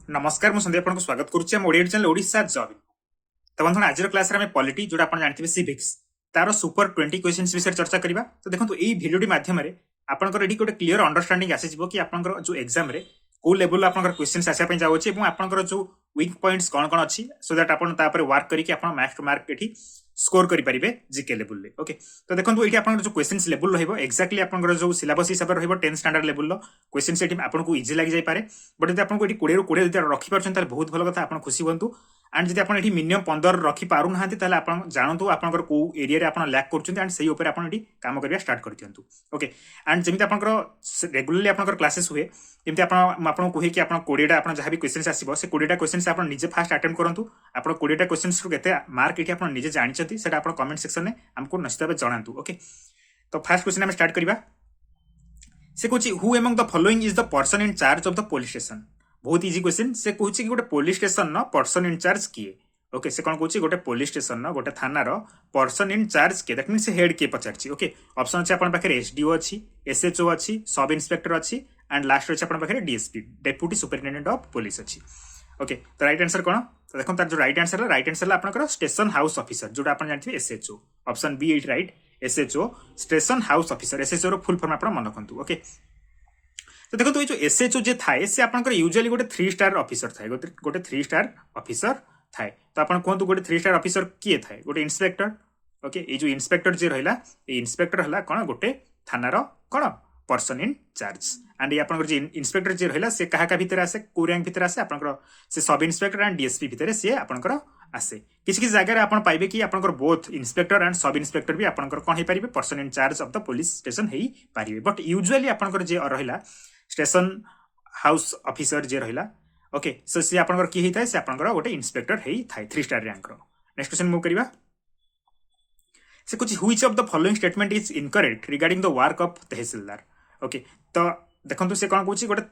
नमस्कार मु संदीप आपको स्वागत करुच्ची ओडिया चैनल ओडिशा जॉब। तो बंधु आज क्लास रे पॉलिटी जोटा आपण जानथिबे सिविक्स तार सुपर 20 क्वेश्चंस विषय चर्चा करबा। तो देखंतु एई भिडियोटी माध्यम रे आपनकर एडी गोटे क्लियर अंडरस्टैंडिंग आसी जिवो कि आपनकर जो एग्जाम रे को लेवल आपनकर क्वेश्चंस आसा पय जाउची एवं आपनकर जो वीक पॉइंट्स कोन कोन अछि सो दैट आपन ता पर वर्क करी कि आपन मैक्स मार्क एठी स्कोर करि परिबे जीके लेवल ले। ओके तो देखंतु एठी आपनकर जो क्वेश्चंस लेवल रहइबो एक्जेक्टली आपनकर जो सिलेबस हिसाब रहइबो 10 स्टैंडर्ड लेवल लो क्वेश्चंस एठी आपनको इजी लागी जाय पारे। बट यदि आपनको एठी 20 रो 20 जदि रखि परछन ताले बहुत भलो कथा आपन खुशी हुंतु। एंड जदि आपन एठी मिनिमम 15 रखि पारु नाहंती ताले आपन जानंतु आपनकर को एरिया रे आपन लैक करछन एंड सेही ऊपर आपन एठी काम करिया स्टार्ट करथियंतु। ओके एंड जेमिति आपनकर रेगुलरली आपनकर क्लासेस हुए जेमिति आपन आपन कोहे कि आपन 20 टा आपन जहां भी क्वेश्चंस आसीबो से 20 टा क्वेश्चंस आपन निजे फास्ट अटेम्प्ट करंतु। आपन 20 टा क्वेश्चंस रो केते मार्क एठी आपन निजे जानिचंती सेटा आपन कमेंट सेक्शन में हमको निश्चित भाव जणांतु। ओके तो फर्स्ट क्वेश्चन हम स्टार्ट करिबा। से कहूची who among the following is the person in charge of the police station. बहुत इजी क्वेश्चन। से कहूची कि गोटे पुलिस स्टेशन न पर्सन इन चार्ज किए। ओके से कोन कहूची गोटे पुलिस स्टेशन न गोटे थाना रो पर्सन इन चार्ज के दैट मींस से हेड के पचारची। ओके ऑप्शन अछि आपन पाखरे एसडीओ अछि, एसएचओ अछि, सब इंस्पेक्टर अछि एंड लास्ट अछि आपन पाखरे DSP deputy superintendent of police अछि। ओके तो राइट आंसर कोन तो देखो तार जो राइट आंसर आपनकर स्टेशन हाउस ऑफिसर जोटा आपन जानथिबे SHO. Option B is right SHO station house officer. SHO रो फुल फॉर्म आपन मन रखंतु। ओके तो देखो तो ये जो एसएचओ जे थाए से आपनकर यूजुअली गोटे 3 स्टार ऑफिसर थाए गोटे 3 स्टार ऑफिसर थाए। तो आपन कोंतु गोटे 3 स्टार ऑफिसर किए थाए गोटे इंस्पेक्टर। ओके ये जो इंस्पेक्टर जे रहिला ए इंस्पेक्टर हला कोन गोटे थाना रो कोन पर्सन इन चार्ज एंड ये आपनकर जे इंस्पेक्टर जे रहिला से कहा का भीतर आसे को रैंक भीतर आसे आपनकर से सब इंस्पेक्टर एंड डीएसपी भीतर से आपनकर आसे। किसी किसी जगह आपन पाइबे कि आपनकर both inspector and sub inspector भी आपनकर कोन हे परिबे person in charge of the police station हेई परिबे। बट यूजुअली आपनकर जे रहिला स्टेशन हाउस ऑफिसर जे रहिला ओके सो से आपनकर की हेइथाय से आपनकर गोटे इंस्पेक्टर हेई थाय 3 स्टार रैंक रो। नेक्स्ट क्वेश्चन मूव करिबा। से कुछ which of the following statement is incorrect regarding the work of tehsildar. Okay तो देखंतु से कोन कहूची गोटे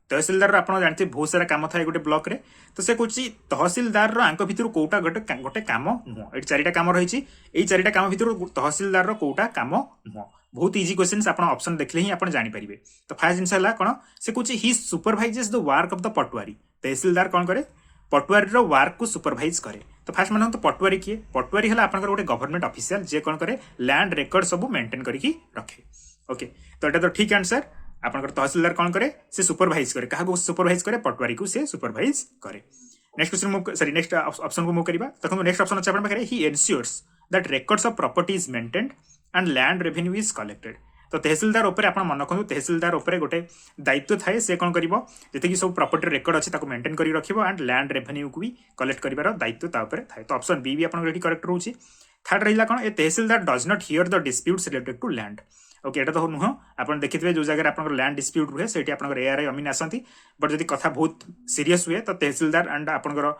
तहसीलदार आपण जानते बहुत सारा काम थाए गोटे ब्लॉक रे। तो से कहूची तहसीलदार रो आंक भितर कोटा गोटे काम नुह एट चारिटा काम रहिची एई चारिटा काम भितर तहसीलदार रो कोटा काम नुह। बहुत इजी क्वेश्चंस आपण ऑप्शन देखले ही आपण जानि परिबे। तो फर्स्ट जिंस हला कोन से कहूची he supervises the work of the patwari. Tehsildar कोन करे पटवारी रो वर्क को सुपरवाइज करे। तो फर्स्ट मानन तो पटवारी किए पटवारी हला आपनकर गोटे गवर्नमेंट ऑफिशियल जे कोन करे लैंड रिकॉर्ड सब मेंटेन करिकी रखे। ओके तो एटा तो ठीक आंसर आपनकर तहसीलदार कोन करे से सुपरवाइज करे कहा को सुपरवाइज करे पटवारी को से सुपरवाइज करे। Next question move sorry next option को मूव करिबा। देखो नेक्स्ट ऑप्शन अछि आपन पाखरे he ensures that records of property is maintained and land revenue is collected. तो तहसीलदार ऊपर आपन मन रखंतु तहसीलदार ऊपर गोटे दायित्व थाए से कोन करिवो जते कि सब प्रॉपर्टी रेकॉर्ड अछि ताको मेंटेन करि रखिबो एंड लैंड रेवेन्यू को भी कलेक्ट करिवार दायित्व ता ऊपर थाए। तो ऑप्शन बी भी आपन रेडी करेक्ट रहउछि। थर्ड रहिला कोन a tehsildar does not hear the disputes related to land. Okay एटा तो नुह आपन देखिथिबे जो जगह आपन लैंड डिस्प्यूट रुहे सेठी आपन एआरआई अमीन आसंती। बट जदि कथा बहुत सीरियस हुए तो तहसीलदार एंड आपन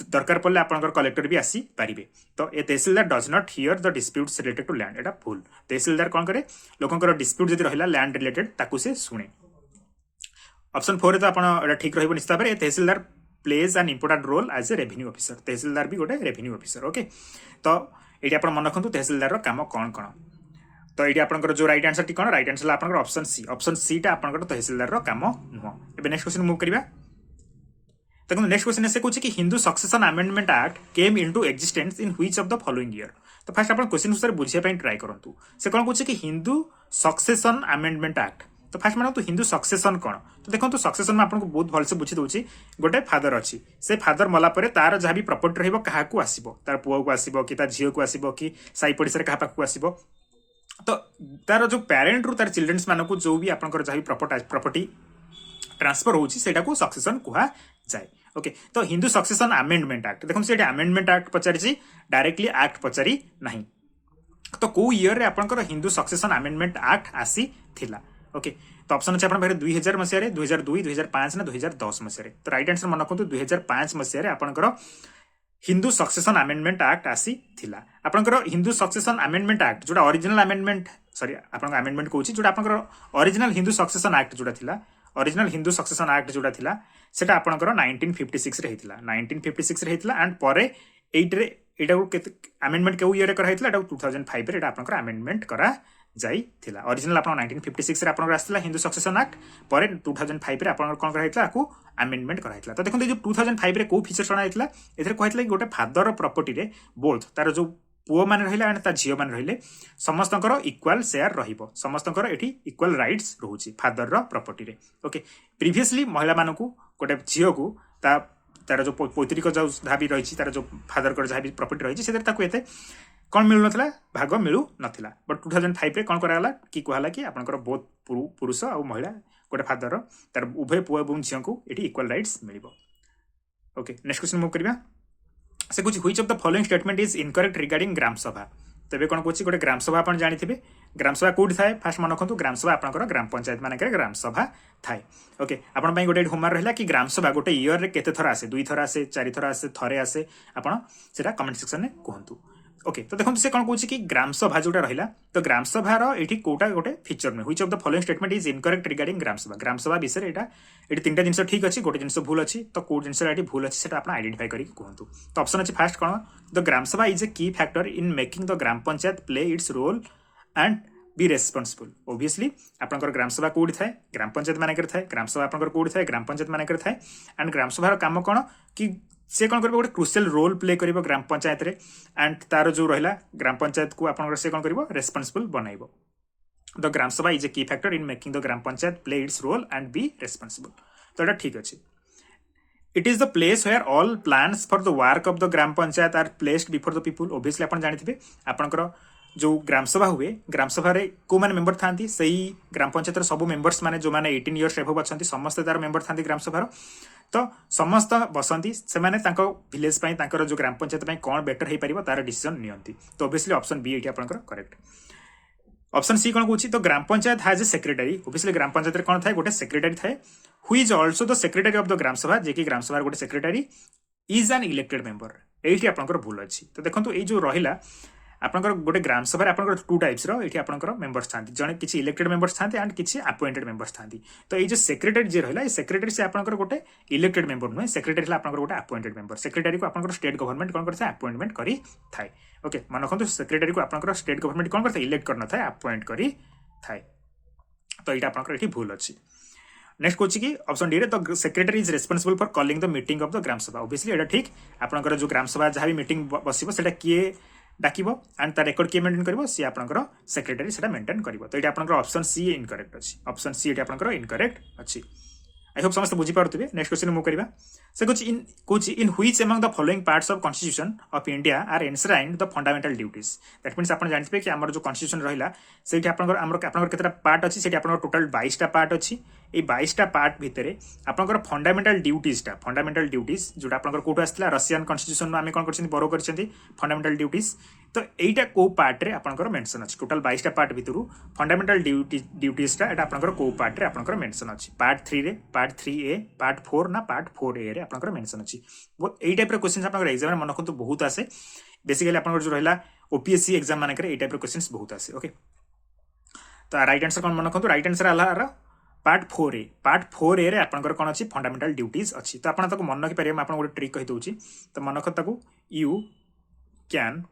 दरकार पड़े आपन कलेक्टर भी आसी पारिबे। तो a tehsildar does not hear the disputes related to land एटा भूल। तहसीलदार कोन करे लोकंकर डिस्प्यूट जदि रहिला लैंड रिलेटेड ताकू से सुने। ऑप्शन 4 रे तो आपन एटा ठीक रहइबो निश्चित भाबरे। Tehsildar plays an important role as a revenue officer. Tehsildar भी गोटे रेवेन्यू ऑफिसर। ओके तो एटी आपन मन रखंतु तहसीलदार रो काम कोन कोन। तो ये आपनकर जो राइट आंसर टी कोन राइट आंसर आपनकर ऑप्शन सी टा आपनकर तहसीलदार रो काम नुह। एबे नेक्स्ट क्वेश्चन मूव करिबा। देखो नेक्स्ट क्वेश्चन से कहूची कि Hindu succession amendment act came into existence in which of the following year. तो फर्स्ट आपन क्वेश्चन अनुसार बुझिया पई ट्राई करंतु। से कोन कहूची कि हिंदू सक्सेशन अमेंडमेंट एक्ट। तो फर्स्ट मानो तो हिंदू सक्सेशन कोन। तो देखंतु सक्सेशन में आपन को बहुत भल से बुझी दोची गोटे फादर अछि से फादर मला परे तार जहा भी प्रॉपर्टी रहइबो काहा को आसीबो तार पुओ को आसीबो कि तार झियो को आसीबो कि साई पडिसा रे काहा पाक को आसीबो। तो तार जो पेरेंट रु तार चिल्ड्रंस मानको जो भी आपनकर जहा भी प्रॉपर्टी ट्रांसफर होची सेटा को सक्सेशन कुहा जाय। ओके तो हिंदू सक्सेशन अमेंडमेंट एक्ट देखो से अमेंडमेंट एक्ट पचारि डायरेक्टली एक्ट पचारि नहीं। तो को ईयर रे आपनकर हिंदू सक्सेशन अमेंडमेंट एक्ट आसी थिला। ओके तो ऑप्शन अछि आपन पाखरे 2000 मसिया रे 2002 2005 ना 2010 मसिया रे। तो राइट आंसर मन रखंतु 2005 मसिया रे आपनकर हिंदू सक्सेशन अमेंडमेंट एक्ट आसी थिला। आपनकर हिंदू सक्सेशन अमेंडमेंट एक्ट जोटा ओरिजिनल अमेंडमेंट सॉरी आपन अमेंडमेंट कहूची जोटा आपनकर ओरिजिनल हिंदू सक्सेशन एक्ट जोटा थिला ओरिजिनल हिंदू सक्सेशन एक्ट जोटा थिला सेटा आपनकर 1956 रे हेतिला 1956 रे हेतिला एंड परे 8 रे एटा को अमेंडमेंट केउ ईयर रे करा हेतिला एटा 2005 रे एटा आपनकर अमेंडमेंट करा जाइथिला ओरिजिनल आपण 1956 रे आपण आस्थिला हिंदू सक्सेशन एक्ट पर 2005 रे आपण कोन कराइतला आकु अमेंडमेंट कराइतला तो देखो जो 2005 रे को फीचर बनाइतला एथरे कहइतला कि गोटे फादर प्रॉपर्टी रे बोथ तार जो पुओ मान रहिला एंड ता झियो मान रहिले समस्तकर इक्वल शेयर रहिबो समस्तकर एठी इक्वल राइट्स रहउची फादर रो प्रॉपर्टी रे ओके प्रीवियसली महिला मानकू गोटे झियो को तार जो पैतृक जो धाबी रही तार जो फादर कर जहाँ भी प्रॉपर्टी रही से कौन मिलू ना भाग मिलू ना बट 2005 रे कौन कराला कि कहला कि आपनकर बोथ पुरुष और महिला गोटे फादर तार उभय पुओ और झियो को ये इक्वल राइट्स मिलिबो ओके नेक्स्ट क्वेश्चन मूव करबा से कुछ which of the following statement is incorrect regarding gram sabha तेरे कौन कौन गोटे ग्राम सभा आप जानी ग्राम सभा कौट थाए फास्ट मन रखु ग्राम सभा आपंकर ग्राम पंचायत मानक ग्राम सभा थाए ओके आपण गोटे होमवर्क रहा कि ग्राम सभा गोटे इयर रे केते थर आसे 2 थर आसे 4 थर आसे थरे आसे आपण सेटा कमेंट सेक्शन में कहतु ओके तो देखो से कौन कौन कि ग्राम सभा जोटा रहा तो ग्राम सभार ये कौटा गोटे फीचर नुहे which of the following statement is incorrect regarding gram sabha विषय ये 3टा जिन ठीक अच्छी गोटे जिन भूल अच्छी तो कौ जिन भूल अच्छी से आप आइडेंटिफाई करके कहतु तो ऑप्शन अच्छे फास्ट कौन द ग्राम सभा is a key factor in making the gram panchayat play its role and be responsible obviously आपंकर ग्राम सभा कौटी थाए ग्राम पंचायत मानक थाए ग्राम सभा आपंकर कौटी थाए ग्राम पंचायत मानक थाए एंड ग्राम सभार काम कौन कि से कौन कर गोटे क्रुशियल रोल प्ले कर ग्राम पंचायत रे एंड तार जो रहा ग्राम पंचायत को आप से कौन कर रेस्पॉन्सिबल बनइब द ग्राम सभा is a key factor in making the gram panchayat play its role and be responsible तो यहाँ ठीक अच्छे it is the place where all plans for the work of the gram panchayat are placed before the people obviously आप जानते आपंकर जो ग्राम सभा हुए ग्राम सभा को मैंने मेंबर था ग्राम पंचायत सब मेंबर्स माने जो मैंने 18 इयर्स एभव अच्छा समस्त तार मेंबर था ग्राम सभार तो समस्त बसंती से विलेज जो ग्राम पंचायत कौन बेटर हो पार तार डिसीजन नियंती तो ओब्वियसली ऑप्शन बी ये आपंकर करेक्ट ऑप्शन सी कौन कौन तो gram panchayat has a secretary obviously gram panchayat कौन थाए गोटे सेक्रेटरी थाए who is also the secretary of the gram sabha जे कि ग्राम सभा गोटे secretary is an elected member ये आपंकर भूल अच्छी तो देखो ये जो रहा आपंकर गोटे ग्राम सभा आपंकर 2 टाइप्स ये आपंकर मेंबर्स था जड़े किसी इलेक्टेड मेंबर्स था एंड किसी अपॉइंटेड मेंबर्स था तो ये जो सेक्रेटरी जी रहा सेक्रेटरी से आपंकर गोटे इलेक्टेड मेंबर नुहे सेक्रेटरी आपंकर गोटे अपॉइंटेड मेंबर सेक्रेटरी को आपंकर स्टेट गवर्नमेंट कौन करता है अपॉइंटमेंट करी थाए ओके मन रखु सेक्रेटरी को आपंकर स्टेट गवर्नमेंट कौन करता है इलेक्ट करना था अपॉइंट करी थाए तो ये आपंकर ये भूल अच्छी नेक्स्ट कौन कि option D the secretary is responsible for calling the meeting of the gram sabha obviously ये ठीक आपंकर जो ग्राम सभा जहाँ भी मीटिंग बसिबो सेटा किए डाकिबो एंड तार रेकर्ड किए मेंटेन करिवो सी आपनकर सेक्रेटरी सेटा मेंटेन करिवो तो ये आपनकर ऑप्शन सी इनकरेक्ट अछि ऑप्शन सी ये आपनकर इनकरेक्ट अछि आई होप समस्त बुझी पारुथिबे नेक्स्ट क्वेश्चन मु करिबा से कुछ in which among the following parts of constitution of India are enshrined the fundamental duties that means आपन जानथिबे कि हमर जो कॉन्स्टिट्यूशन रहिला सेठी आपनकर केतरा पार्ट अछि सेठी आपनकर टोटल 22 टा पार्ट अछि ए 22 टा पार्ट भितरे आपनकर फंडामेंटल ड्यूटीज जोटा आपनकर कोठो आस्थिला रशियन कॉन्स्टिट्यूशन में आमे कोन करछन बोरो करछन फंडामेंटल ड्यूटीज तो एटा को पार्ट रे आपनकर मेंशन अछि टोटल 22 टा पार्ट भितरु फंडामेंटल ड्यूटीज टा एटा आपनकर को पार्ट रे आपनकर मेंशन अछि पार्ट 3 रे पार्ट 3A पार्ट 4 ना पार्ट 4A रे आपनकर मेंशन अछि वो एई टाइप रे क्वेश्चंस आपनकर एग्जाम में मन रखु बहुत आसे बेसिकली आपनकर जो रहला ओपीएससी एग्जाम माने करे एई टाइप रे क्वेश्चंस बहुत आसे ओके तो राइट आंसर कोन मन रखु राइट आंसर आला पार्ट 4A रे आपनकर कोन अछि फंडामेंटल ड्यूटीज अछि तो आपन ताको मन रखि परियम आपन गोटे ट्रिक कहि दउछि तो मन रख ताको you can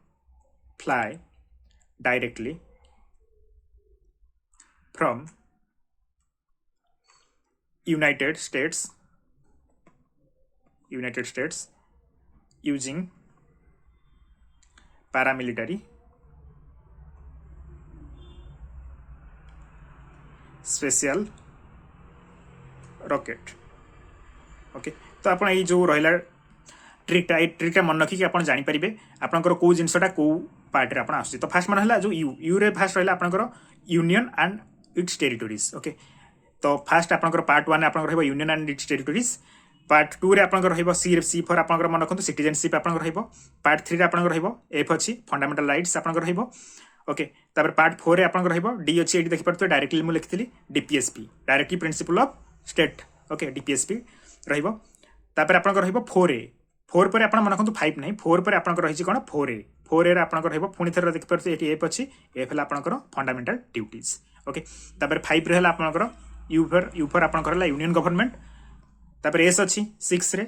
fly directly from United States using paramilitary special rocket okay तो आपन ये जो रहिला ट्रिकटा मन रखिक आप जानीपारे आपंकर कौ जिनसा कौ पार्ट रे आप तो फास्ट मन है जो यू रे फास्ट रहा आपंकर union and it's territories okay तो फास्ट आपंकर पार्ट 1 आप union and it's territories part 2 रे आपंकर सी फॉर आपंकर मन रखु सिटीजनशिप आपंकर पार्ट 3 रे आपंकर एफ अच्छी फंडामेंटल राइट्स आपंकर ओके तापर पार्ट 4 रे आपंकर डी अच्छी ये देखिए डायरेक्टली मुझे लिखी DPSP directly principle of state okay DPSP रहा आपंकर 4A 4 पर आप मन रखु 5 नहीं 4 पर आपंकर रही कौन 4A रे आपंकर पुणी थर देखिए ये एफ अच्छी एफ है आपंकर फंडामेंटल ड्यूटीज ओके तापर 5 रे आपंकर यू फॉर आपंकर यूनियन गवर्नमेंट तापर एस अच्छी 6 रे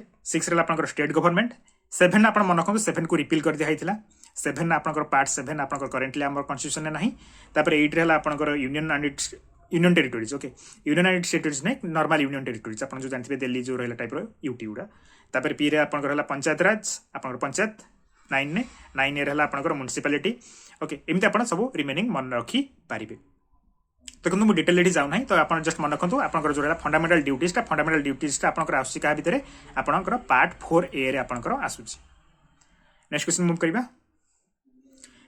आपंकर स्टेट गवर्नमेंट 7 आप मन रखु 7 को रिपील कर दिया 7 आपनकर पार्ट 7 आपनकर करेंटली हमर कॉन्स्टिट्यूशन ने नाही तापर 8 रे हला आपनकर union and it's union territories okay union and it's territories ने नॉर्मल यूनियन टेरिटोरीज आपन जो जानथिबे दिल्ली जो रहला टाइप रो यूटी उडा तापर पी रे आपनकर हला पंचायत राज आपनकर पंचायत 9 रे हला आपनकर म्युनिसिपैलिटी ओके एमते आपन सब रिमेनिंग मन रखी पारिबे तो मु डिटेल एठी जाउ नाही तो आपन जस्ट मन रखंतु आपनकर जो रहला फंडामेंटल ड्यूटीज आपनकर आसुची का भितरे आपनकर पार्ट 4A रे आपनकर आसुची नेक्स्ट क्वेश्चन मूव करबा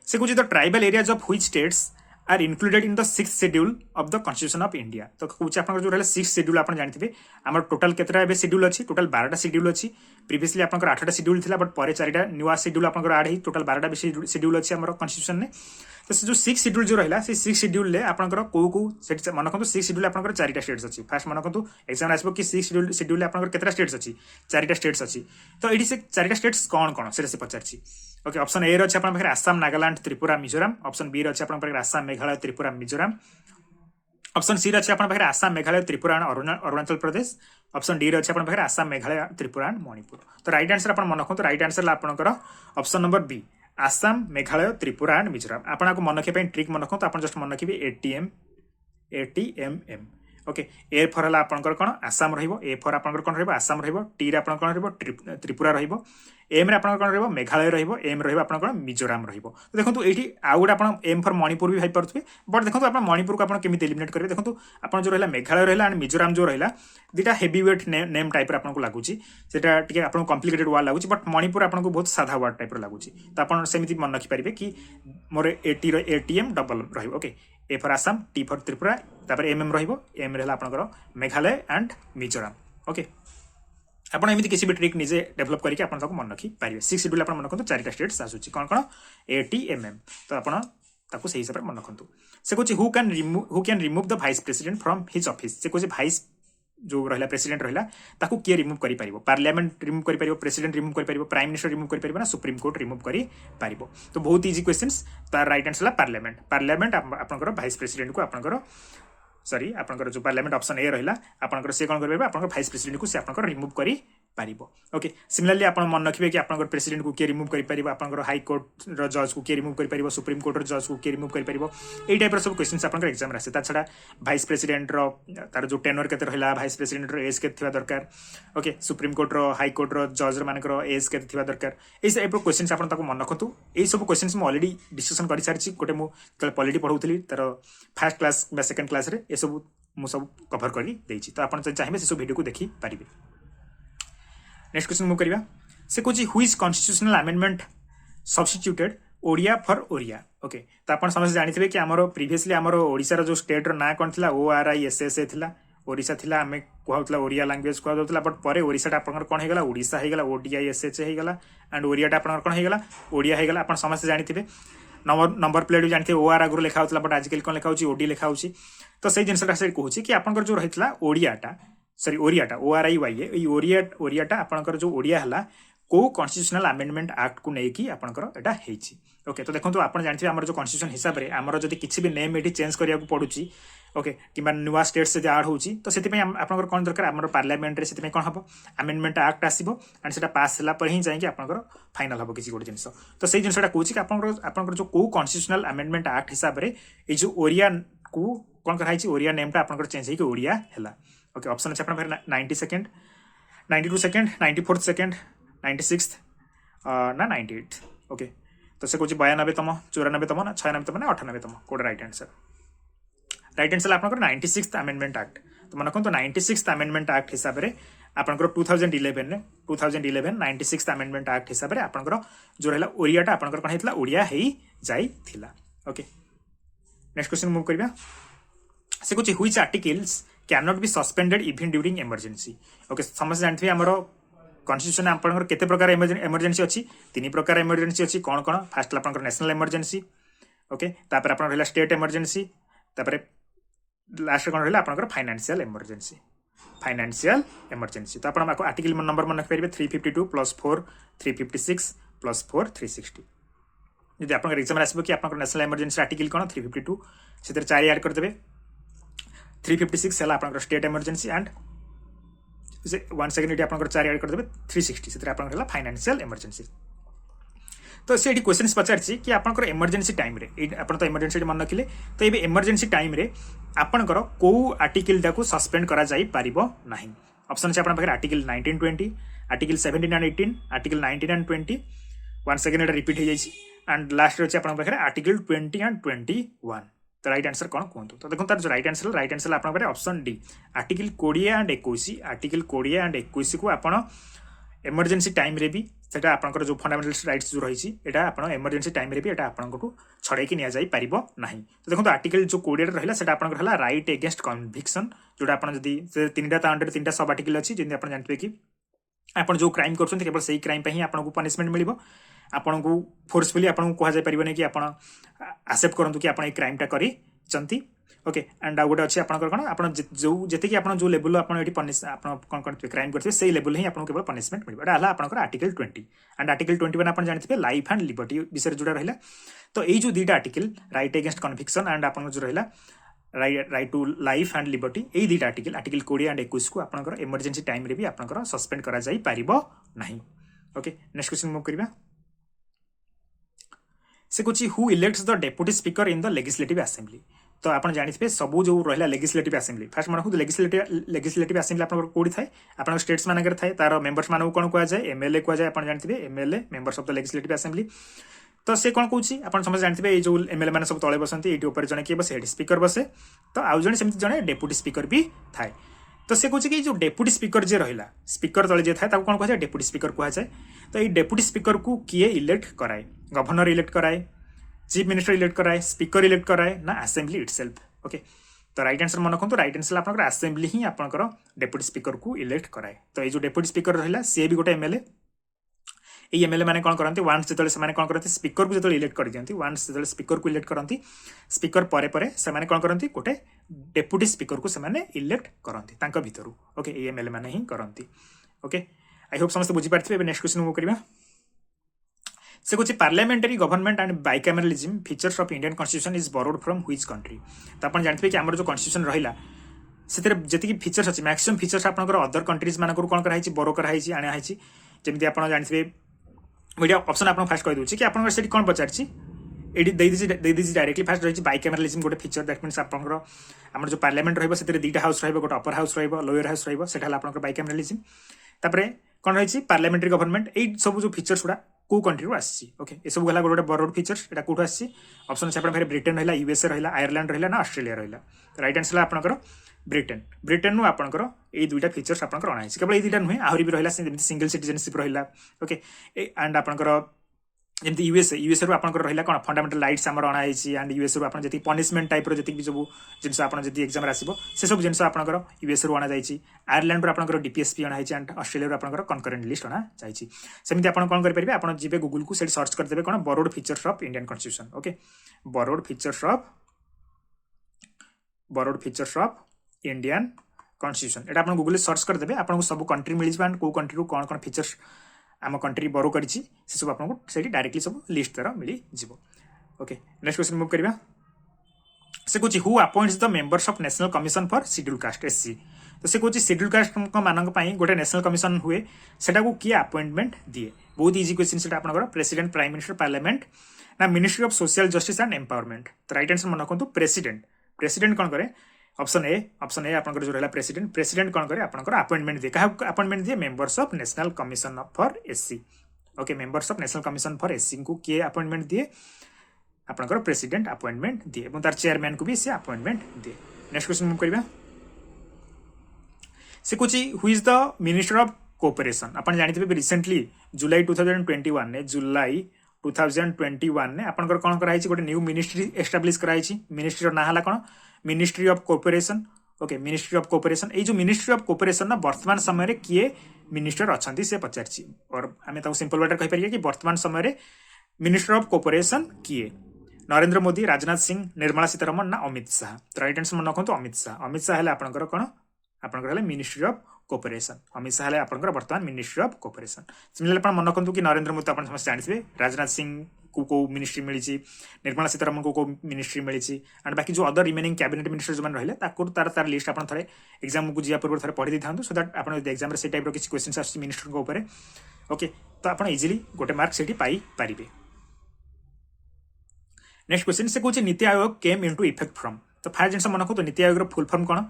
से कुछ the tribal areas of which states are included in the 6th schedule of the constitution of India तो कुछ आपन जो रहला 6th शेड्यूल आपन जानथिबे हमर टोटल केतरा एबे शेड्यूल अछि टोटल 12टा शेड्यूल अछि प्रीवियसली आपनकर 8टा शेड्यूल थिला बट परे 4टा न्यूआ शेड्यूल आपनकर ऐड हि टोटल 12टा शेड्यूल अछि हमर कॉन्स्टिट्यूशन ने तो से जो 6th शेड्यूल जो रहला से 6th शेड्यूल ले आपनकर को सेट मन रखंतु 6th शेड्यूल आपनकर 4टा स्टेट्स अछि फर्स्ट मन रखंतु एग्जाम आसबो कि 6th शेड्यूल ले आपनकर केतरा स्टेट्स अछि 4टा स्टेट्स अछि तो एडी से 4टा स्टेट्स कोन से पचारछि ओके ऑप्शन ए रछि आपन पाखरे आसाम नागालैंड त्रिपुरा मिजोरम ऑप्शन बी रछि आपन पाखरे आसाम मेघालय त्रिपुरा मिजोरम ऑप्शन सी रछि आपन पाखरे आसाम मेघालय त्रिपुरा अरुणाचल प्रदेश ऑप्शन डी रछि आपन पाखरे आसाम मेघालय त्रिपुरा मणिपुर तो राइट आंसर आपन मन रखंतु राइट आंसर ला आपनकर option number B Assam Meghalaya Tripura and Mizoram आपन को मन रखे पे ट्रिक मन रखंतु आपन जस्ट मन रखिबे ATMM ओके ए फॉर हला आपनकर कोन आसाम रहइबो ए फॉर आपनकर कोन रहइबो आसाम रहइबो टी रे आपनकर कोन रहइबो त्रिपुरा रहइबो एम रे आपनकर कोन रहइबो मेघालय रहइबो एम रहइबो आपनकर मिजोरम रहइबो तो देखंतु एठी आउड आपन एम फॉर मणिपुर भी भाई परथबे बट देखंतु आपन मणिपुर को आपन केमिति एलिमिनेट करबे देखंतु आपन जो रहला मेघालय रहला एंड मिजोरम जो रहला दिटा हेवी वेट नेम टाइप रे आपन को लागुची सेटा टिके आपन कॉम्प्लिकेटेड वर्ड लागुची बट मणिपुर आपन को बहुत साधा वर्ड टाइप रे लागुची तो आपन सेमिति मन रखि परिबे कि मोर एटी रो ATM डबल रहइबो okay A for Assam T for Tripura तापर एम रहइबो एम रहला आपनकर मेघालय एंड मिजोरम ओके आपन एमिति किसी भी ट्रिक निजे डेवलप करके आपन ताको मन रखि पारिबे 6 शेड्यूल आपन मन रखंतु 4टा स्टेट्स आसुची कोन कोन ATMM तो आपन ताको सही हिसाब रे मन रखंतु से Kochi who can remove the vice president from his office से कोची वाइस जो रहला प्रेसिडेंट रहला ताको के रिमूव करि परिबो पार्लियामेंट रिमूव करि परिबो प्रेसिडेंट रिमूव करि परिबो प्राइम मिनिस्टर रिमूव करि परिबो ना सुप्रीम कोर्ट रिमूव करि परिबो तो बहुत इजी क्वेश्चंस तार राइट आंसर ला पार्लियामेंट आपनकर वाइस प्रेसिडेंट को आपनकर सॉरी आपनकर जो पार्लियामेंट ऑप्शन ए रहला आपनकर से कोन करबे आपनकर वाइस प्रेसिडेंट को से आपनकर रिमूव करि पारिबो ओके सिमिलरली आपन मन रखिबे कि आपनकर प्रेसिडेंट को के रिमूव करि परिबो आपनकर हाई कोर्ट रो जज को के रिमूव करि परिबो सुप्रीम कोर्ट रो जज को के रिमूव करि परिबो एई टाइप रो सब क्वेश्चंस आपनकर एग्जाम रासे ता छडा वाइस प्रेसिडेंट रो तार जो टेनर केते रहला वाइस प्रेसिडेंट रो एज के थिबा दरकार ओके सुप्रीम कोर्ट रो हाई कोर्ट रो जज रो मानकर एज के थिबा दरकार एई टाइप रो क्वेश्चंस आपन ताको मन रखंतु एई सब क्वेश्चंस म ऑलरेडी डिस्कशन करि सारछि गोटे मु पॉलिटी पढौतली तार फर्स्ट क्लास बा सेकंड क्लास रे ए सब मु सब कवर करि देछि तो आपन चाहिबे से सब वीडियो को देखि पारिबे नेक्स्ट क्वेश्चन मूव करिबा से कोची which constitutional amendment substituted Odia for Oriya okay तो आपन समझ जानिथिबे कि हमरो प्रीवियसली हमरो ओडिसा रो जो स्टेट रो ना कोन थिला ORISSA थिला ओडिसा थिला हमें कहउतला ओरिया लैंग्वेज कहउ दोतला बट परे ओडिसा टा आपन कोन हे गेला ओडिसा हे गेला ODISH हे गेला एंड ओरिया टा आपन कोन हे गेला ओडिया हे गेला आपन समझ जानिथिबे नंबर प्लेट भी जानते OR आगुर लिखा होतला बट आजकल कोन लिखा होची OD लिखा होची तो सही जिनसटा से कहूची कि आपन जो रहितला ओडियाटा सॉरी ओरियाटा ORIYA ए ओरियाटा आपनकर जो ओडिया हला को कॉन्स्टिट्यूशनल अमेंडमेंट एक्ट को नेकी आपनकर एटा हेची ओके तो देखंतु आपन जानथि हमर जो कॉन्स्टिट्यूशन हिसाब रे हमर जदी किछि भी नेम एटी चेंज करिया को पडुची ओके किबा नुवा स्टेट से ऐड होची तो सेति पे आपनकर कोन दरकार हमर पार्लियामेंट रे सेति पे कोन हबो अमेंडमेंट एक्ट आसीबो एंड सेटा पास हला पर ही जाय कि आपनकर फाइनल हबो किछि गोटे जिंस तो सेही जिंसटा कहूची कि आपनकर जो को कॉन्स्टिट्यूशनल अमेंडमेंट एक्ट हिसाब रे ए जो ओरिया को कोन कराइची ओरिया नेम ता आपनकर चेंज हे कि ओडिया हला ओके ऑप्शन अछि आपन 90 सेकंड 92 सेकंड 94 सेकंड 96 ना 98 ओके तो से कुछ 92 तम 94 तम ना 96 तम ना 98 तम कोड राइट आंसर आपनकर 96th अमेंडमेंट एक्ट तो मन कोन तो 96th अमेंडमेंट एक्ट हिसाब रे आपनकर 2011 96th अमेंडमेंट एक्ट हिसाब रे आपनकर जो रहला ओरियाटा आपनकर कोन हेतला ओडिया हेई जाई थिला ओके नेक्स्ट क्वेश्चन मूव करबा से कुछ which articles can not be suspended even during emergency okay समझ जानथि हमरो कॉन्स्टिट्यूशन आपनकर केते प्रकार इमरजेंसी अछि तीन प्रकार इमरजेंसी अछि कोन कोन फर्स्ट आपनकर नेशनल इमरजेंसी ओके तापर आपन रहला स्टेट इमरजेंसी तापर लास्ट कोन रहला आपनकर फाइनेंशियल इमरजेंसी तो आपन माको आर्टिकल नंबर मन रख परिबे 352 + 4 356 + 4 360 यदि आपनकर एग्जाम आसीबो कि आपनकर नेशनल इमरजेंसी आर्टिकल कोन 352 सेतर 4 ऐड कर देबे 356 है आपनकर state emergency and one second ये आपनकर 4 ऐड कर देबे 360 सेतर आपनकर हला फाइनेंशियल इमरजेंसी तो से क्वेश्चन पचार कि आपंकर इमरजेंसी टाइम आप तो इमरजेंसी मन रखिले तो ये इमरजेंसी टाइम आपंकर कौ आर्टिकल को सस्पेंड करा जाई परिबो नाही ऑप्शन अच्छे आप article 1920 article 17 and 18 article 19 and 20 one second repeat हो जाए एंड लास्ट अच्छे आप आर्टिकल 20 एंड 21 तो राइट आंसर कौन कहतु तो देखो तार जो राइट आंसर आप option D article 20 and 21 article 20 and 21 को आप इमरजेंसी टाइम रे भी सेटा आपनकर जो फंडामेंटल राइट्स जो रही है आप इमरजेंसी टाइम रे भी एटा आपनको छड़ाई नि जाई परिबो नाही तो देखो आर्टिकल जो 20 रहा सेटा आपनकर हला राइट एगेंस्ट कन्विक्शन जोटा आप जदि तीनटा ता अंडर तीनटा सब आर्टिकल अच्छी जमी आप जानते कि आप जो क्राइम कर केवल से क्राइम ही आपको पनिशमेंट मिल आपन को फोर्सफुली आपको कहुई पारे कि आप आसेप्ट करूँ कि आप क्राइमटा कर ओके एंड आ गोटे अच्छे आपंकर कौन आप जी आप जो लेवल आप कौन करते क्राइम करते से लेवल ही आपको केवल पनिशमेंट मिले आपंकर आर्टिकल 20 एंड आर्टिकल 21 आप जानते हैं लाइफ एंड लिबर्टी विषय जोड़ा रहा तो यही जो दुईटा article right against conviction and आप जो रहा right to life and liberty यही दुईटा आर्टिकल आर्टिकल 20 एंड 21 को आपंकर इमरजेंसी टाइम रे भी आपंकर सस्पेंड करा जाई परिबो नाही ओके नेक्स्ट क्वेश्चन मूव करबा से कुछ who elects the deputy speaker in the legislative assembly तो आप जानते सब जो रहा लेजिस्लेटिव असेंबली फास्ट मन रखु लेजिस्लेटिव असेंबली आप कौटी थाए आप स्टेट्स मानक थाए तार मेंबर्स मानक कौन कहुए एमएलए कहुए आप जानते हैं MLA members of the legislative assembly तो से कौन कौन आप समझ जानते हैं जो एमएलए मैंने सब तले बसती ये जड़े किए बसे स्पीकर बसे तो आउ जड़े सेमती जड़े डेप्यूटी स्पीकर भी थाए तो से कहे कि जो डेप्यूटी स्पीकर जे रहा स्पीकर तले जे थाए कौन कहुए डेप्यूटी स्पीकर कहुए तो ये डेप्यूटी स्पीकर को किए इलेक्ट कराए गवर्नर इलेक्ट कराए चीफ मिनिस्टर इलेक्ट कराए स्पीकर इलेक्ट कराए ना असेंबली इटसेल्फ ओके तो राइट आंसर मन रखु राइट आंसर आपंकर असेंबली ही आपंकर डेप्यूटी स्पीकर को इलेक्ट कराए तो ये जो डेप्यूटी स्पीकर रहा सी भी गोटे एमएलए ये एमएलए मैंने कौन करते वन्स जो से कौन करते स्पीकर को जो इलेक्ट कर दिखती वन्स जो स्पीकर को इलेक्ट करती स्पीकर पर से कौन करती गोटे डेप्यूटी स्पीकर को से इलेक्ट करती भितर ओके ये एमएलए मैंने ही करती ओके आई होप समस्त बुझीपारे नेक्स्ट क्वेश्चन मूव करवा से कुछ parliamentary government and bicameralism features of Indian constitution is borrowed from which country तो आप जानते हैं कि आम जो कॉन्स्टिट्यूशन रहा से जी फीचर्स अच्छी मैक्सिमम फीचर्स आपंकर अदर कंट्रीज मानक कौन कराई बोरो कराई आनाई जमी आप जानते हैं मीडिया ऑप्शन आप फास्ट कहीदे कि आप कौन पचार डायरेक्टली फास्ट रही बाइकैमरलिज्म गोटे फीचर दैट मीन्स आपंकर आम जो पार्लियामेंट रही दुईटा हाउस रोटे अपर हाउस लोअर हाउस रहा आप बाइकैमरलिज्म तापर कौन रही पार्लियामेंटरी गवर्नमेंट यही सब जो फीचर्स गुड़ा कौ कंट्री आसी ओके ये सब गला गोटे बरोड फीचर्स यहाँ कौट आसी ऑप्शन अच्छे आप ब्रिटेन रहा यूएसए रहा आयरलैंड रहा ना ऑस्ट्रेलिया रहा राइट आंसर आपंकर ब्रिटेन ब्रिटेन नु आपंकर ये दुईटा फीचर्स आपंकर अणाई केवल ये दुईटा नुहे आहरी भी रहा सिंगल सिटीजनशिप रहा ओके एंड आपंकर जमी यूएसए रू आपंकर रहा कौन फंडामेंटल राइट्स आम अणाई एंड यूएसए रू आप जी पनिशमेंट टाइप जी भी सब जिन आप एग्जाम आसो से सब जिन आपंकर यूएसए रू अणाई आयरलैंड आपंकर डीपीएसपी अणाई एंड ऑस्ट्रेलिया आपंकर कनकरेंट लिस्ट अणाई सेमती आप कौन करेंगे आप जी गूगल को सर्च करदे कौन borrowed features of Indian constitution okay borrowed features of Indian constitution एटा आप गूगल सर्च करदे आपको सब कंट्री मिल जाए कौ कंट्री कौन कौन फीचर्स आम कंट्री बोरो कर सब आपको से डायरेक्टली सब लिस्ट तरह मिल जाव ओके नेक्स्ट क्वेश्चन मूव करवा से कहे who appoints the members of national commission for schedule caste SC तो से कहे शेड्यूल कास्ट मान गोटे नेशनल कमिशन हुए सेटा को किए अपॉइंटमेंट दिए बहुत इजी क्वेश्चन से आपंकर प्रेसिडेंट प्राइम मिनिस्टर पार्लियामेंट ना ministry of social justice and empowerment तो राइट आंसर मन रखु प्रेसिडेंट कौन करे ऑप्शन ए आपंकर जो रहा प्रेसिडेंट कौन करे आपंकर अपॉइंटमेंट दिए क्या अपॉइंटमेंट दिए members of national commission for SC okay members of national commission for SC को किए अपॉइंटमेंट दिए आपंकर प्रेसिडेंट अपॉइंटमेंट दिए और तार चेयरमैन को भी से अपॉइंटमेंट दिए नेक्स्ट क्वेश्चन मूव करवा से कुछ who is the minister of cooperation आप जानते हैं रिसेंटली जुलाई 2021 ने जुलाई 2021 ने आपंकर कौन कराई गोटे न्यू मिनिस्ट्री एस्टाब्लीश कराई मिनिस्ट्री ना है कौन ministry of cooperation okay ministry of cooperation ये जो मिनिस्ट्री ऑफ कोऑपरेशन ना वर्तमान समय किए मिनिस्टर अच्छा से पचार और आम सिंपल वर्ड कहीपर कि वर्तमान समय मिनिस्टर ऑफ कोऑपरेशन किए नरेंद्र मोदी राजनाथ सिंह निर्मला सीतारमण ना अमित शाह तो राइट आंसर मन रखु अमित शाह है आपंकर कौन आपंकर ministry of cooperation Amit Shah है आपंकर वर्तमान मिनिस्ट्री ऑफ कोऑपरेशन सिमिलरली आप मन रखु कि नरेंद्र मोदी आप समस्त जानते राजनाथ सिंह को मिनिस्ट्री मिली निर्मला सीतारमण को मिनिस्ट्री मिली एंड बाकी जो अदर रिमेनिंग कैबिनेट मिनिस्टर जो रहे तार लिस्ट आप थे एग्जाम को जा पूर्व थे पढ़ी था सो दैट आप एग्जाम से टाइप किसी क्वेश्चन आस मिनिस्टर ऊपर ओके तो आप इजिली गोटे मार्क से पाई पारे नेक्स्ट क्वेश्चन से कौन NITI Aayog came into effect from तो फास्ट जिन मन को नीति आयोग फुल फॉर्म कौन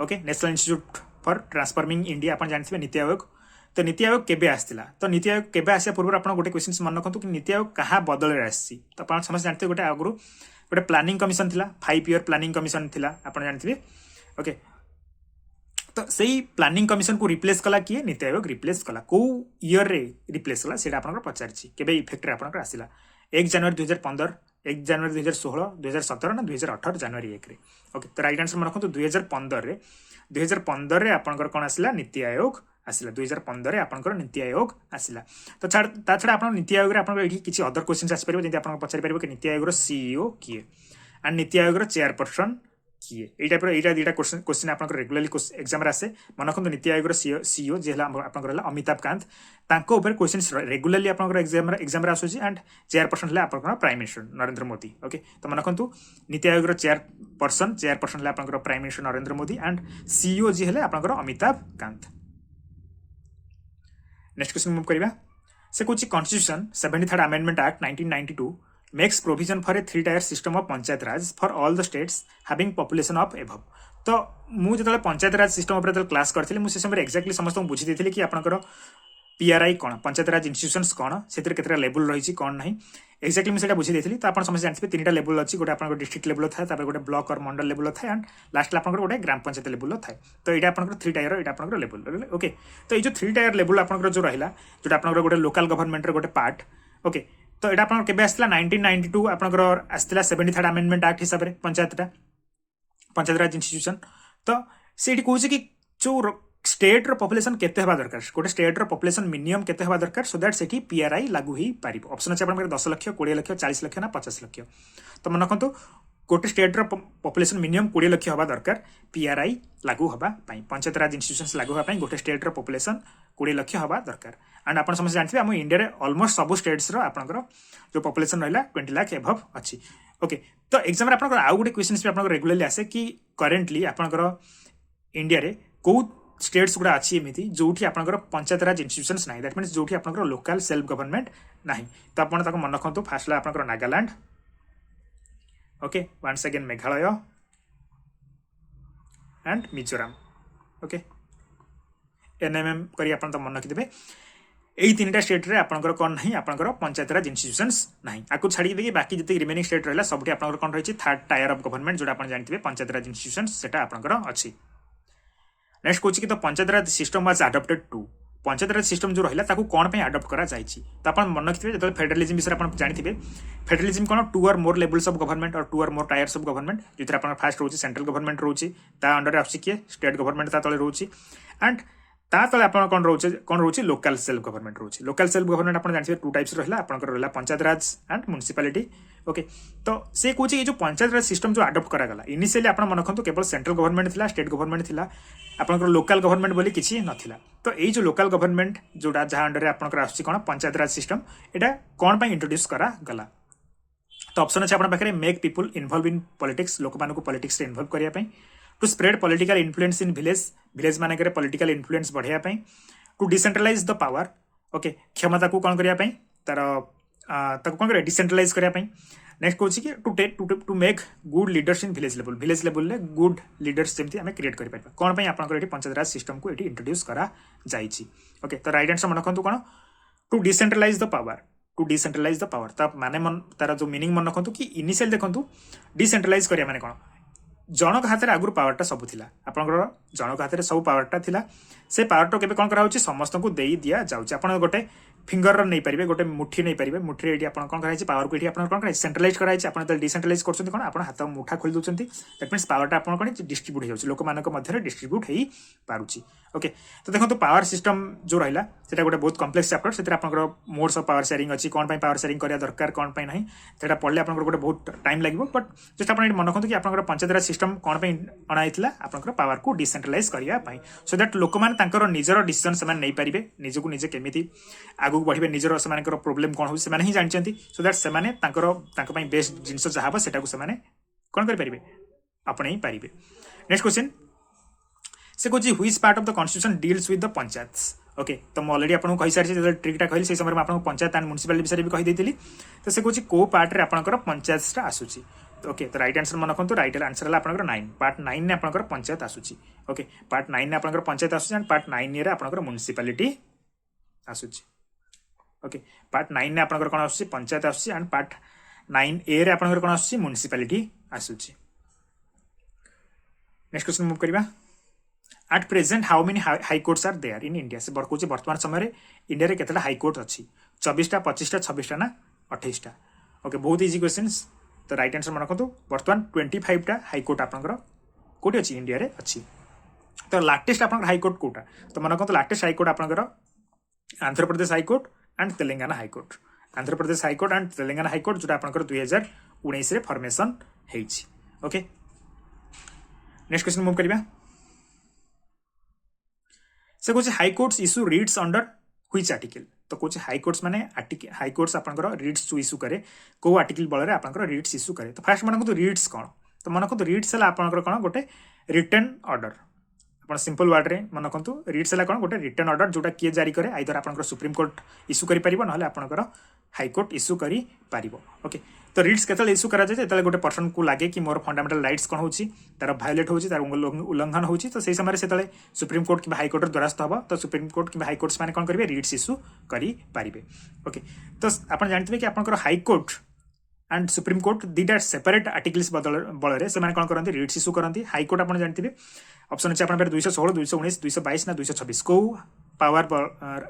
okay national institute for transforming India आप जानते नीति आयोग तो नीति आयोग केबे आसला तो नीति आयोग केबे आसा पूर्व आप गोटे क्वेश्चन मन रखु कि नीति आयोग क्या बदल आसी तो आप समस्त जानते गोटे आगु गोटे प्लानिंग कमिशन थिला 5 ईयर प्लानिंग कमिशन थिला आप जानते ओके तो सही प्लानिंग कमिशन को रिप्लेस कला किए नीति आयोग रिप्लेस कला को ईयर रे रिप्लेस कला सेटा आपन पचारछि केबे इफेक्ट रे आपन आसिला 1 जनवरी 2015 1 जनवरी 2016 2017 ना 2018 जनवरी 1 रे ओके तो राइट आंसर मन रखु 2015 रे आपन कोन आसिला नीति आयोग आसिला 2015 रे आपन नीति आयोग आसिला तो ता छडा आपन नीति आयोग रे आपन एठी किछि अदर क्वेश्चन आसि परबो जेंति आपन पचारि परबो कि नीति आयोग रो सीईओ किए एंड नीति आयोग रो चेयरपर्सन किए एई टाइप रो एटा दुटा क्वेश्चन आपन रेगुलरली एग्जाम रे आसे मन रखु नीति आयोग रो सीईओ जेला आपन अमिताभ कांत तांको ऊपर क्वेश्चन रेगुलरली आपन एग्जाम रे आसुची एंड चेयरपर्सन ले आपन prime minister Narendra Modi okay तो मन रखु नीति आयोग रो चेयरपर्सन ले आपन prime minister Narendra Modi and CEO जी हेले आपन Amitabh Kant next question move करिबा से कुछ constitution 73rd amendment act 1992 makes provision for a 3-tier system of panchayat raj for all the states having population of above तो मु जतले पंचायत राज सिस्टम ऊपर जतले क्लास करथिले मु से समय एक्जेक्टली समस्त बुझी देथिले कि आपनकर पीआरआई कोन पंचायत राज इंस्टीट्यूशंस कोन सेतिर केतरा लेवल रहिछि कोन नाही एक्जेक्टली मु सेटा बुझी देथिले तो आपन समस्त जानथिबे तीनटा लेवल अछि गोटे आपनकर डिस्ट्रिक्ट लेवल था तापर गोटे ब्लॉक और मंडल लेवल था एंड लास्ट आपनकर गोटे ग्राम पंचायत लेवल था तो एटा आपनकर 3 टायर एटा आपनकर लेवल ओके तो ए जो 3 टायर लेवल आपनकर जो रहिला जोटा आपनकर गोटे लोकल गवर्नमेंट रे गोटे पार्ट ओके तो एटा आपन केबे आसला 1992 आपनकर आसला 73rd अमेंडमेंट एक्ट हिसाब रे पंचायत राज इंस्टीट्यूशन तो सेठी कहूछि कि जो स्टेट रो पॉपुलेशन केते हबा दरकार गोटे स्टेट रो पॉपुलेशन मिनिमम केते हबा दरकार सो दैट सेठी पीआरआई लागू ही पारिबो ऑप्शन अछि आपन 10 लाख 20 लाख 40 लाख ना 50 लाख तो मन रखंतु गोटे स्टेट रो पॉपुलेशन मिनिमम 20 लाख हबा दरकार पीआरआई लागू हबा पई पंचायत राज इंस्टीट्यूशंस लागू हबा पई गोटे स्टेट रो पॉपुलेशन 20 लाख हबा दरकार एंड आपन समझ जानथिबे हम इंडिया रे ऑलमोस्ट सब स्टेट्स रो आपनकर जो पॉपुलेशन रहला 20 लाख एबव अछि ओके तो एग्जाम रे आपनकर आउ गोटे क्वेश्चंस भी आपनकर रेगुलरली आसे कि करेंटली आपनकर इंडिया रे को स्टेट्स गुड़ा अच्छी एमती जोठी आपनकर पंचायत राज इंस्टीट्यूशंस नाही दैट मींस जोठी आपनकर लोकल सेल्फ गवर्नमेंट नाही तो आपन ताको मन रखंतु फास्ट ला आपनकर Nagaland okay once again Meghalaya and Mizoram okay NMM करी आपन त मन रखिदेबे एई तीनटा स्टेट रे आपनकर कोन नाही आपनकर पंचायत राज इंस्टीट्यूशंस नाही आकु छाडी देकी बाकी जते रिमेनिंग स्टेट रहला सबठी आपनकर कोन रहिछि थर्ड टायर ऑफ गवर्नमेंट जोटा आपन जानथिबे पंचायत राज इंस्टीट्यूशंस सेटा आपनकर अछि नेक्स्ट कोछि कि तो panchayat raj system was adopted to panchayat raj system जो रहिला ताकू कोन पे अडॉप्ट करा जायछि त अपन मन रखिथिबे जतले फेडरलिज्म विषय अपन जानिथिबे फेडरलिज्म कोन 2 और मोर लेवल्स ऑफ गवर्नमेंट और 2 और मोर टायर्स ऑफ गवर्नमेंट जितरा अपन फर्स्ट रहउछि सेंट्रल गवर्नमेंट रहउछि ता अंडर आछि कि स्टेट गवर्नमेंट ता तळे रहउछि एंड ता तळे अपन कोन रहउछि लोकल सेल्फ गवर्नमेंट रहउछि लोकल सेल्फ गवर्नमेंट अपन जानिथिबे 2 टाइप्स रहिला अपन रहिला panchayat raj and municipality okay तो से कोछि ये जो पंचायत राज सिस्टम जो अडॉप्ट करा गला इनिशियली अपन मन रखंतु केवल सेंट्रल गवर्नमेंट थिला स्टेट गवर्नमेंट थिला आपनकर लोकल गवर्नमेंट बोली किछि नथिला तो एई जो लोकल गवर्नमेंट जोडा जहा अंडर रे आपनकर आछि कोन पंचायत राज सिस्टम एटा कोन पय इंट्रोड्यूस करा गला तो ऑप्शन अछि आपन पाखरे make people involve in politics लोक मानको पॉलिटिक्स रे इन्वॉल्व करिया पय to spread political influence in village माने करे पॉलिटिकल इन्फ्लुएंस बढ़िया पय to decentralise the power okay क्षमता को कोन करिया पय तार ताको कोन करे डिसेंट्रलाइज करिया पय नेक्स्ट कोछि कि to make good leaders in village level ले गुड लीडर्स जेमती हमें क्रिएट करि परबा कोन पय आपन एठी पंचायत राज सिस्टम को एठी इंट्रोड्यूस करा जाईछि ओके तो राइट आंसर मन रखंतु कोन टू डिसेंट्रलाइज द पावर त माने मन तार जो मीनिंग मन रखंतु कि इनिशियल देखंतु डिसेंट्रलाइज करिया माने कोन जनक हाथ में आगुर पावरटा सब थिला आपनकर जनक हाथ में सब पावरटा थिला से पावरटा केबे कोन करा होछि समस्त को देई दिया जाउछि आपन गोटे फिंगर नहीं पारे गोटे मुठी नहीं पारे मुठी ये कौन कर पावर को कौन कर सेंट्रलाइज कर डिसेंट्रलाइज कर कौन आप हाथ मुठा खोली दूसरी दैट मीन्स पावरटा आप कौन डिस्ट्रीब्यूट हो लोक मध्य डिस्ट्रीब्यूट हो पारुछि ओके तो देखो पावर सिस्टम जो रहा से गोटे बहुत कम्प्लेक्स चैप्टर से मोड्स ऑफ पावर शेयरिंग अच्छी कौन पावर शेयरिंग करा दरकार कौन पाई नहीं सेटा पढ़ले आप गोटे बहुत टाइम लगे बट जस्ट आप मन रखते कि आप पंचायत राज सिस्टम कौन अणाई आप पावर को डिसेंट्रलाइज करने सो दैट लोक मैंने निजर डिसीजन से नहीं पारे निजक निजे केमी आगू बढ़े निजर से प्रोब्लेम कौन हो ही जानते सो दैट से बेस्ट जिनस जहाँ हम से कौन करें आपणे पारे नेक्स्ट क्वेश्चन से कहूँ which part of the constitution deals with the panchayats okay तो मैं अलरेडी आपको कही सारी जो ट्रिकटा कहली से समय आपको पंचायत एंड म्युनिसिपालिटी विषय भी कहीदेली तो से कौन कौ पार्ट में आपंकर पंचायत आसूसी ओके तो राइट आंसर मन रखु राइट आंसर है आपंकर 9 पार्ट 9 ने आपंकर पंचायत आसूसी ओके पार्ट 9 ने आपंकर पंचायत आसूसी एंड पार्ट 9 रे आपंकर म्युनिसिपालिटी आसूसी ओके पार्ट 9 ने आपंकर कोन आसूसी पंचायत आसूसी एंड पार्ट 9A रे आपंकर कोन आसूसी म्युनिसिपालिटी आसूसी नेक्स्ट क्वेश्चन मूव करबा at present how many high courts are there in India से बरकूचे वर्तमान समय इंडिया रे केतला हाई कोर्ट अच्छी 24टा 25टा 26टा ना 28टा ओके बहुत इजी क्वेश्चंस तो राइट आंसर मन रखु वर्तमान 25टा हाई कोर्ट आपंकर कोटी अच्छी इंडिया रे अच्छी तो लाटेस्ट आपंकर हाई कोर्ट कोटा तो मन रखु लाटेस्ट हाई कोर्ट आपंकर Andhra Pradesh high court and Telangana high court Andhra Pradesh high court and Telangana high court जो आपंकर 2019 रे फॉर्मेशन हेछि ओके नेक्स्ट क्वेश्चन मूव करबा से कौन high courts issue writs under which article तो कौन हाई कोर्ट्स माने हाई कोर्ट्स आपंकर रीड्स इश्यू करे को आर्टिकल बल आपंकर रीड्स इश्यू करे तो फास्ट मन को रीड्स कौन तो मन को रीड्स है आपंकर कौन गोटे रिटर्न ऑर्डर आप सिंपल वर्ड रे मन रखु रीड्स है कौन गोटे रिटर्न ऑर्डर जोटा किए जारी करे आइदर आपंकर सुप्रीम कोर्ट इश्यू करि परिबो नहले आपंकर हाई कोर्ट इश्यू करि परिबो ओके तो रीड्स केतल इश्यू करा जाए जेतले गोटे पर्सन को लागे कि मोर फंडामेंटल राइट्स कौन होची तार वायोलेट होची तार उल्लंघन होची तो सही समय से सुप्रीम कोर्ट कि हाई कोर्ट द्वारस्थ हम तो सुप्रीम कोर्ट कि हाई कोर्ट्स माने कौन करेंगे रीड्स इश्यू करि पारिबे ओके तो आप जानते कि आपंकर high court and supreme court दीटा सेपरेट आर्टिकल्स बल से कौन करती रीड्स इश्यू करती हाई कोर्ट आप जानते ऑप्शन अच्छे आप 216 219 222 ना 226 को पावर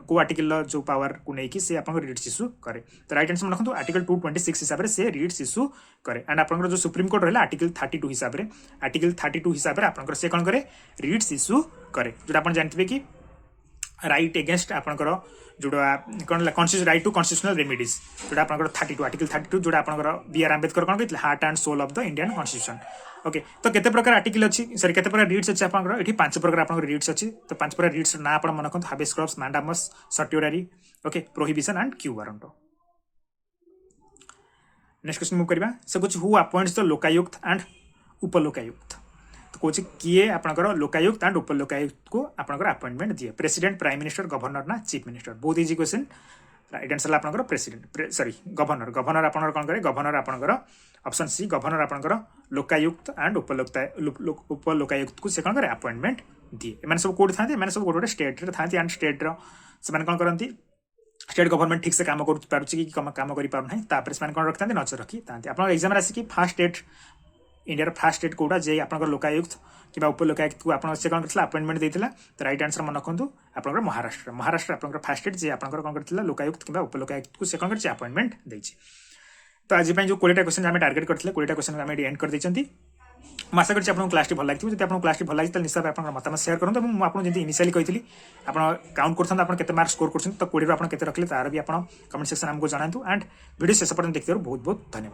को आर्टिकल जो पावर को लेकिन से आप रीड्स इश्यू करे तो राइट आंसर रखु आर्टिकल 226 हिसाब से रीड्स इश्यू करे एंड आप जो सुप्रीम कोर्ट रहा आर्टिकल 32 हिसाब से आर्टिकल 32 हिसाब से आप से कौन करे रीड्स इश्यू करे जो आप जानते कि राइट एगेंस्ट आपंकर जोड़ा कौन राइट टू कन्स्टिट्यूशनल रेमिडीज जोड़ा आप 32 आर्टिकल 32 जोड़ा आप बी आर आंबेडकर कौन कहते heart and soul of the Indian constitution okay तो केते प्रकार आर्टिकल अच्छी सॉरी केते प्रकार रीड्स अच्छे आपंकर एठी 5 प्रकार आपंकर रीड्स अच्छी तो 5 प्रकार रीड्स ना आप मन रखु habeas corpus mandamus certiorari okay prohibition and quo warranto next question move करबा से कुछ who appoints the Lokayukta and Upalokayukta तो कौन किए आपंकर लोकायुक्त एंड उपलोकायुक्त को आपंकर अपॉइंटमेंट दिए प्रेसिडेंट प्राइम मिनिस्टर गवर्नर ना चीफ मिनिस्टर बहुत इजी क्वेश्चन राइट आंसर आपंकर प्रेसिडेंट सॉरी गवर्नर गवर्नर आपंकर कौन करे गवर्नर आपंकर ऑप्शन सी गवर्नर आपंकर लोकायुक्त एंड उपलोकायुक्त को से कौन करे अपॉइंटमेंट दिए एम सब कौट था सब गोटे स्टेट था एंड स्टेट से कौन करती स्टेट गवर्नमेंट ठीक से काम कर काम कर पार से कौन रखी था नजर रखी था आप एग्जाम आसिक first state India first state कौटा जे आप लोकायुक्त कि उपलोकायुक्त को आप कौन कर अपॉइंटमेंट देता तो राइट आंसर मन रखु आप महाराष्ट्र महाराष्ट्र आप फास्ट स्टेट जे आप कौन कर लोकायुक्त कि उपलोकायुक्त को से कौन कर अपॉइंटमेंट देती तो आज जो 20टा क्वेश्चन आम टार्गेट करते 20टा क्वेश्चन आम एंड कर देती मैं आशा करी आपको क्लास भल लगी जब आपको क्लास भल लगी निश्चय आप मतामत शेयर करूँ मुझे आपको जब इनिशियली कही आप काउंट करते मार्क स्कोर कर तो 20 आप रखले तार भी आप कमेंट सेक्शन आमको जनातु एंड वीडियो शेष पर्यटन देखते बहुत बहुत धन्यवाद।